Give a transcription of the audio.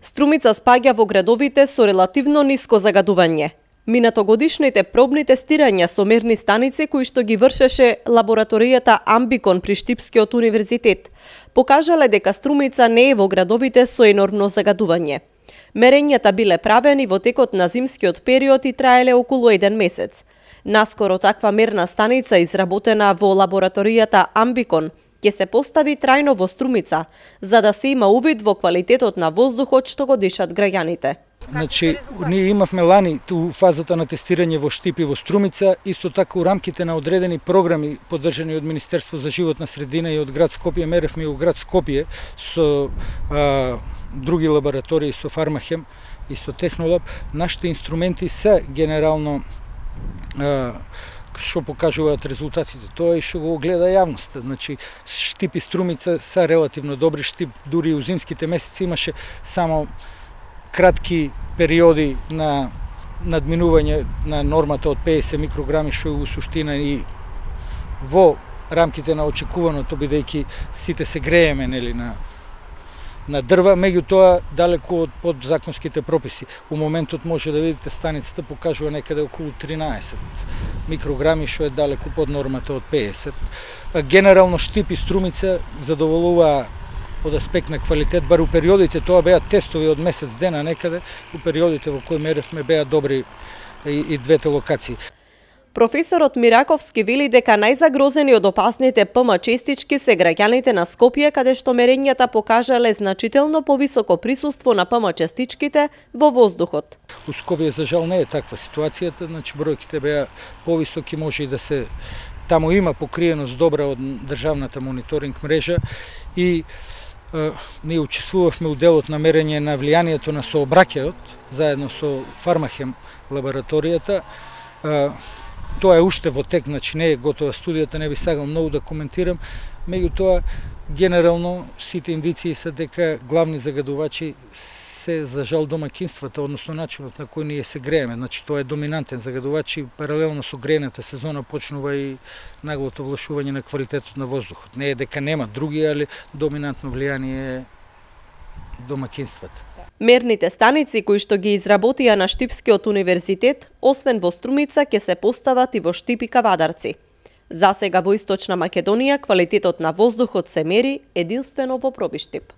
Струмица спаѓа во градовите со релативно ниско загадување. Минатогодишните пробни тестирања со мерни станици кои што ги вршеше лабораторијата Амбикон при Штипскиот универзитет покажале дека Струмица не е во градовите со енормно загадување. Мерењата биле правени во текот на зимскиот период и траеле околу 1 месец. Наскоро таква мерна станица изработена во лабораторијата Амбикон ќе се постави трајно во Струмица, за да се има увид во квалитетот на воздухот што го дишат граѓаните. Значи, ние имавме лани у фазата на тестирање во Штип и во Струмица, исто така у рамките на одредени програми поддржани од Министерство за животна средина и од град Скопје, меревме и у град Скопје со други лаборатории, со Фармахем и со Технолаб. Нашите инструменти се генерално што покажуваат резултатите, тоа и што го гледа јавноста. Значи, Штип и Струмица се релативно добри. Штип дури и у зимските месеци имаше само кратки периоди на надминување на нормата од 50 микрограми, што е у суштина и во рамките на очекуваното, бидејќи сите се грееме на дрва, меѓутоа далеку од подзаконските прописи. У моментот може да видите станицата покажува некаде околу 13 микрограми, што е далеку под нормата од 50. Генерално Штип и Струмица задоволуваа од аспект на квалитет, бар у периодите, тоа беа тестови од месец дена некаде, у периодите во кои меревме беа добри и двете локации. Професорот Мираковски вели дека најзагрозени од опасните ПМ честички се граѓаните на Скопје, каде што мерењата покажале значително повисоко присуство на ПМ честичките во воздухот. У Скопје за жал не е таква ситуацијата, значи бројките беа повисоки, може и да се таму има покриеност добра од државната мониторинг мрежа и ние учествувавме у делот на мерење на влијанието на сообраќајот заедно со Фармахем лабораторијата. Тоа е уште во тек, значи не е готова студијата, не би сакал многу да коментирам, меѓутоа генерално сите индиции се дека главни загадувачи се за жал домаќинствата, односно начинот на кој ние се грееме. Значи тоа е доминантен загадувач и паралелно со грејната сезона почнува и наглото влошување на квалитетот на воздухот. Не е дека нема други, али доминантно влијание е домаќинствата. Мерните станици кои што ги изработија на Штипскиот универзитет, освен во Струмица, ќе се постават и во Штип и Кавадарци. Засега во Источна Македонија квалитетот на воздухот се мери единствено во проби Штип.